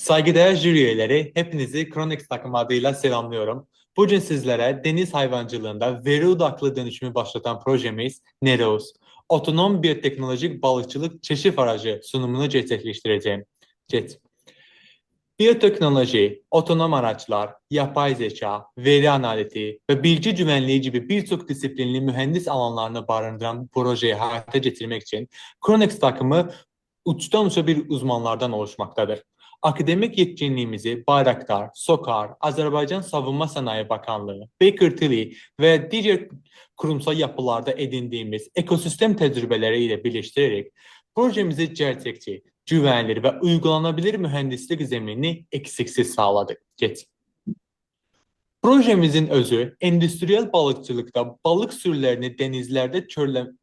Saygıdeğer jüri üyeleri, hepinizi Chronix takım adıyla selamlıyorum. Bugün sizlere deniz hayvancılığında veri odaklı dönüşümü başlatan projemiz Nereus, otonom biyoteknolojik balıkçılık keşif aracı sunumunu gerçekleştireceğim. Geç. Biyoteknoloji, otonom araçlar, yapay zeka, veri analitiği ve bilgi güvenliği gibi birçok disiplinli mühendis alanlarını barındıran bu projeyi hayata geçirmek için Chronix takımı uçtan uca bir uzmanlardan oluşmaktadır. Akademik yetkinliğimizi Bayraktar, SOKAR, Azərbaycan Savunma Sanayi Bakanlığı, Baker Tilly ve diğer kurumsal yapılarda edindiğimiz ekosistem tecrübeleri ile birleştirerek projemizi gerçekçi, güvenilir ve uygulanabilir mühendislik zeminini eksiksiz sağladık. Geç. Projemizin özü endüstriyel balıkçılıkta balık sürülerini denizlerde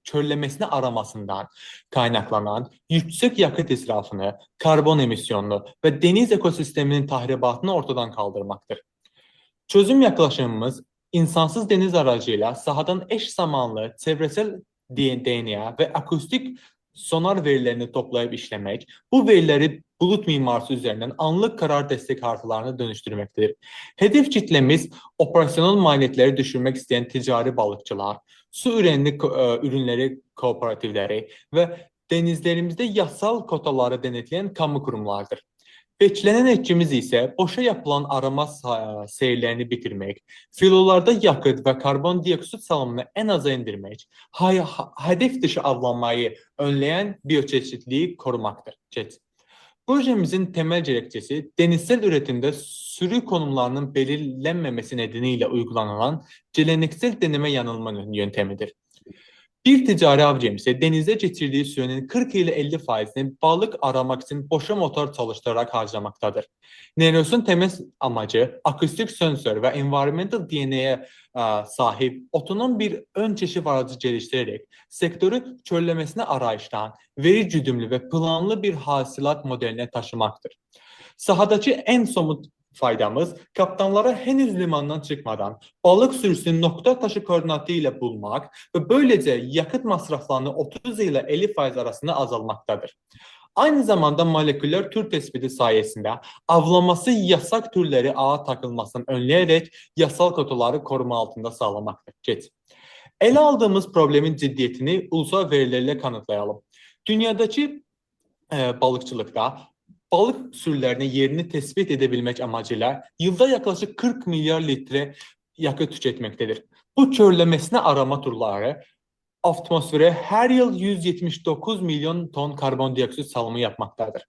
körlemesini aramasından kaynaklanan yüksek yakıt israfını, karbon emisyonunu ve deniz ekosisteminin tahribatını ortadan kaldırmaktır. Çözüm yaklaşımımız insansız deniz aracıyla sahadan eş zamanlı çevresel DNA ve akustik sonar verilerini toplayıp işlemek, bu verileri bulut mimarisi üzerinden anlık karar destek haritalarına dönüştürmektedir. Hedef kitlemiz operasyonel maliyetleri düşürmek isteyen ticari balıkçılar, su ürünleri kooperatifleri ve denizlerimizde yasal kotaları denetleyen kamu kurumlardır. Beklenen etkimiz ise boşa yapılan arama seyirlerini bitirmek, filolarda yakıt ve karbondioksit salımını en aza indirmek, hedef dışı avlanmayı önleyen biyoçeşitliliği korumaktır. Projemizin temel gerekçesi denizsel üretimde sürü konumlarının belirlenmemesi nedeniyle uygulanan geleneksel deneme yanılma yöntemidir. Bir ticari av gemisi denizde geçirdiği sürenin 40 ile 50%'ni balık aramak için boşa motor çalıştırarak harcamaktadır. Nereus'un temel amacı akustik sensör ve environmental DNA'ya sahip otonom bir ön keşif aracı geliştirerek sektörü çöllemesine arayıştan veri güdümlü ve planlı bir hasilat modeline taşımaktır. Sahadaki en somut faydamız kaptanlara henüz limandan çıkmadan balık sürüsünü nokta taşı koordinatı ile bulmak ve böylece yakıt masraflarını 30 ile 50% arasında azalmaktadır. Aynı zamanda moleküler tür tespiti sayesinde avlanması yasak türleri ağa takılmasını önleyerek yasal kotaları koruma altında sağlamaktadır. Ele aldığımız problemin ciddiyetini ulusal verilerle kanıtlayalım. Dünyadaki balıkçılıkta balık sürülerine yerini tespit edebilmek amacıyla yılda yaklaşık 40 milyar litre yakıt tüketmektedir. Bu körlemesine arama turları atmosfere her yıl 179 milyon ton karbondioksit salımı yapmaktadır.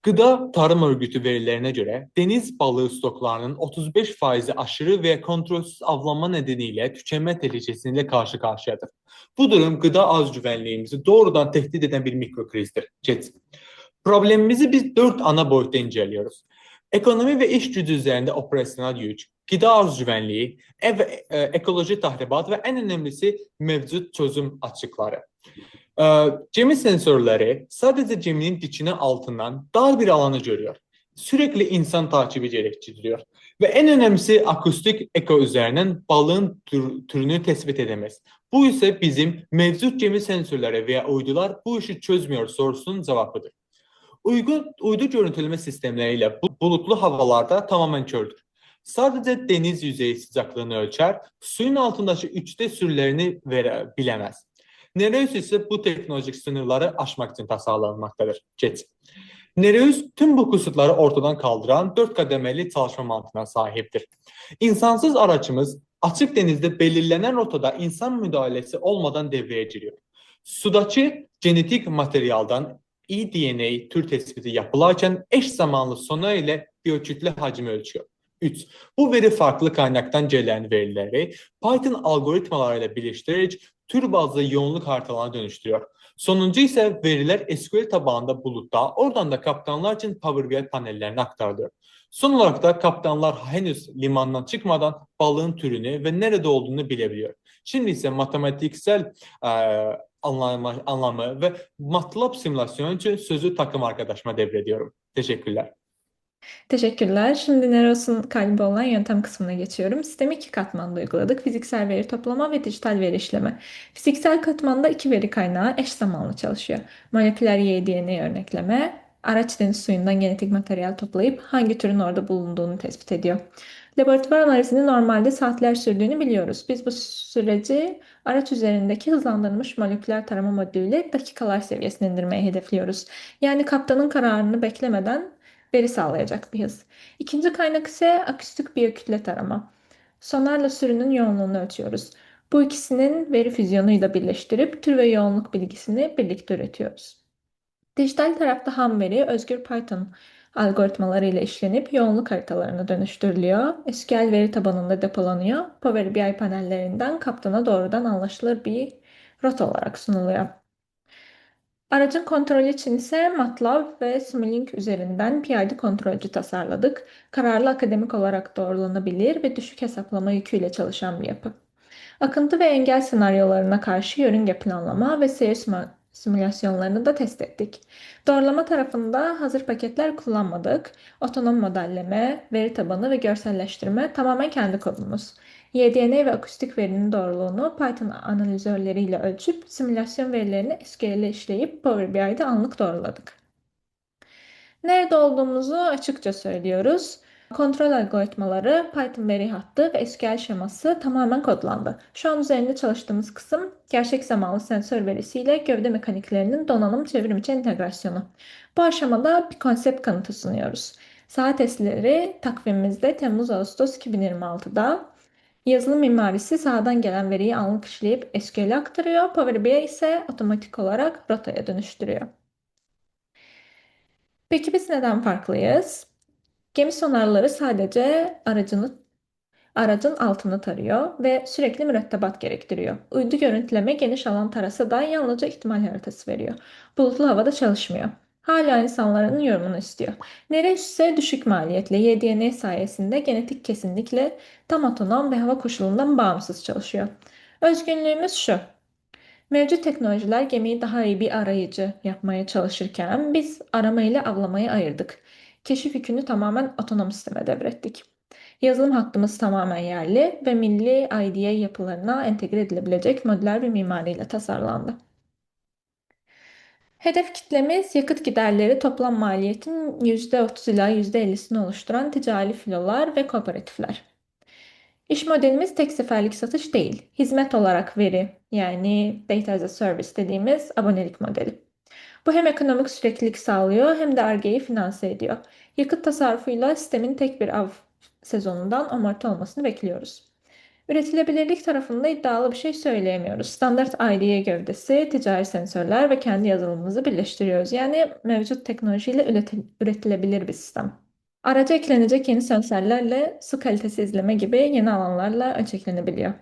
Gıda Tarım Örgütü verilerine göre deniz balığı stoklarının 35%'i aşırı ve kontrolsüz avlanma nedeniyle tükenme tehlikesiyle karşı karşıyadır. Bu durum gıda az güvenliğimizi doğrudan tehdit eden bir mikrokrizdir. Problemimizi biz 4 ana boyutta inceliyoruz. Ekonomi ve iş gücü üzerinde operasyonel yük, gıda arz güvenliği, ekoloji tahribat ve en önemlisi mevcut çözüm açıkları. Gemi sensörleri sadece geminin dikine altından dar bir alanı görüyor. Sürekli insan takibi gerektiriyor. Ve en önemlisi akustik eko üzerinden balığın türünü tespit edemez. Bu ise bizim mevcut gemi sensörleri veya uydular bu işi çözmüyor sorusunun cevabıdır. Uydu görüntüleme sistemleriyle bulutlu havalarda tamamen kördür. Sadece deniz yüzeyi sıcaklığını ölçer, suyun altındaki 3D sürülerini bilemez. Nereus ise bu teknolojik sınırları aşmak için tasarlanmaktadır. Nereus tüm bu kısıtları ortadan kaldıran 4 kademeli çalışma mantığına sahiptir. İnsansız araçımız açık denizde belirlenen rotada insan müdahalesi olmadan devreye giriyor. Sudaki genetik materyaldan eDNA tür tespiti yapılarken eş zamanlı sonar ile biyokütle hacmi ölçüyor. 3. Bu veri farklı kaynaktan gelen verileri Python algoritmalarıyla birleştirerek tür bazlı yoğunluk haritalarına dönüştürüyor. Sonuncu ise veriler SQL tabanında bulutta, oradan da kaptanlar için Power BI panellerine aktarılıyor. Son olarak da kaptanlar henüz limandan çıkmadan balığın türünü ve nerede olduğunu bilebiliyor. Şimdi ise matematiksel anlamı ve MATLAB simülasyonu için sözü takım arkadaşıma devrediyorum. Teşekkürler. Teşekkürler. Şimdi Neros'un kalbi olan yöntem kısmına geçiyorum. Sistemi iki katmanda uyguladık. Fiziksel veri toplama ve dijital veri işleme. Fiziksel katmanda iki veri kaynağı eş zamanlı çalışıyor. Moleküler DNA örnekleme Araç deniz suyundan genetik materyal toplayıp hangi türün orada bulunduğunu tespit ediyor. Laboratuvar analizinin normalde saatler sürdüğünü biliyoruz. Biz bu süreci araç üzerindeki hızlandırılmış moleküler tarama modülüyle dakikalar seviyesine indirmeyi hedefliyoruz. Yani kaptanın kararını beklemeden veri sağlayacak bir hız. İkinci kaynak ise akustik biyokütle tarama. Sonarla sürünün yoğunluğunu ölçüyoruz. Bu ikisinin veri füzyonuyla birleştirip tür ve yoğunluk bilgisini birlikte üretiyoruz. Dijital tarafta ham veri özgür Python algoritmaları ile işlenip yoğunluk haritalarına dönüştürülüyor. SQL veri tabanında depolanıyor. Power BI panellerinden kaptana doğrudan anlaşılır bir rota olarak sunuluyor. Aracın kontrolü için ise MATLAB ve Simulink üzerinden PID kontrolcü tasarladık. Kararlı akademik olarak doğrulanabilir ve düşük hesaplama yüküyle çalışan bir yapı. Akıntı ve engel senaryolarına karşı yörünge planlama ve seyir simülasyonlarını da test ettik. Doğrulama tarafında hazır paketler kullanmadık. Otonom modelleme, veri tabanı ve görselleştirme tamamen kendi kodumuz. YDN ve akustik verinin doğruluğunu Python analizörleriyle ölçüp simülasyon verilerini SQL'e işleyip Power BI'de anlık doğruladık. Nerede olduğumuzu açıkça söylüyoruz. Kontrol algoritmaları, Python veri hattı ve SQL şeması tamamen kodlandı. Şu an üzerinde çalıştığımız kısım gerçek zamanlı sensör verisiyle gövde mekaniklerinin donanım çevrim içi entegrasyonu. Bu aşamada bir konsept kanıtı sunuyoruz. Saat esleri takvimimizde Temmuz-Ağustos 2026'da. Yazılım mimarisi sahadan gelen veriyi anlık işleyip SQL'e aktarıyor. Power BI ise otomatik olarak rotaya dönüştürüyor. Peki biz neden farklıyız? Gemi sonarları sadece aracın altını tarıyor ve sürekli mürettebat gerektiriyor. Uydu görüntüleme geniş alan tarasa da yalnızca ihtimal haritası veriyor. Bulutlu havada çalışmıyor. Hala insanların yorumunu istiyor. Nereus ise düşük maliyetle YDN sayesinde genetik kesinlikle tam otonom ve hava koşulundan bağımsız çalışıyor. Özgünlüğümüz şu. Mevcut teknolojiler gemiyi daha iyi bir arayıcı yapmaya çalışırken biz arama ile avlamayı ayırdık. Keşif yükünü tamamen otonom sisteme devrettik. Yazılım hattımız tamamen yerli ve milli IDE yapılarına entegre edilebilecek modüler bir mimariyle tasarlandı. Hedef kitlemiz yakıt giderleri toplam maliyetin %30 ila %50'sini oluşturan ticari filolar ve kooperatifler. İş modelimiz tek seferlik satış değil, hizmet olarak veri yani Data as a Service dediğimiz abonelik modeli. Bu hem ekonomik süreklilik sağlıyor hem de Ar-Ge'yi finanse ediyor. Yakıt tasarrufuyla sistemin tek bir av sezonundan amorti olmasını bekliyoruz. Üretilebilirlik tarafında iddialı bir şey söyleyemiyoruz. Standart IDE gövdesi, ticari sensörler ve kendi yazılımımızı birleştiriyoruz. Yani mevcut teknolojiyle üretilebilir bir sistem. Araca eklenecek yeni sensörlerle su kalitesi izleme gibi yeni alanlarla ölçeklenebiliyor.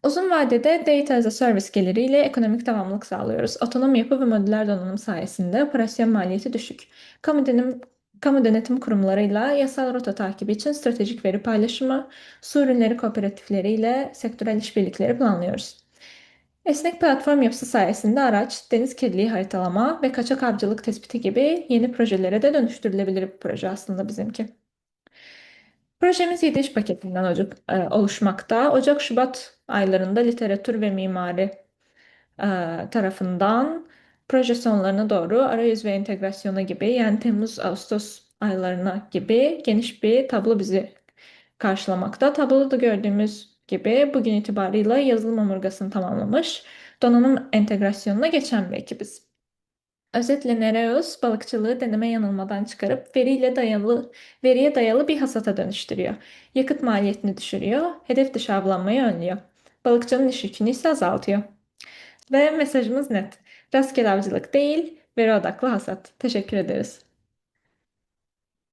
Uzun vadede Data as a Service geliriyle ekonomik devamlılık sağlıyoruz. Otonom yapı ve modüler donanım sayesinde operasyon maliyeti düşük. Kamu denetim kurumlarıyla yasal rota takibi için stratejik veri paylaşımı, su ürünleri kooperatifleriyle sektörel işbirlikleri planlıyoruz. Esnek platform yapısı sayesinde araç, deniz kirliliği haritalama ve kaçak avcılık tespiti gibi yeni projelere de dönüştürülebilir bir proje aslında bizimki. Projemiz 7 iş paketinden oluşmakta. Ocak-Şubat aylarında literatür ve mimari tarafından proje sonlarına doğru arayüz ve entegrasyona gibi yani Temmuz-Ağustos aylarına gibi geniş bir tablo bizi karşılamakta. Tabloda gördüğümüz gibi bugün itibarıyla yazılım omurgasını tamamlamış, donanım entegrasyonuna geçen bir ekibiz. Özetle Nereus balıkçılığı deneme yanılmadan çıkarıp veriye dayalı bir hasata dönüştürüyor. Yakıt maliyetini düşürüyor, hedef dışı avlanmayı önlüyor. Balıkçının iş yükünü ise azaltıyor. Ve mesajımız net. Rastgele avcılık değil, veri odaklı hasat. Teşekkür ederiz.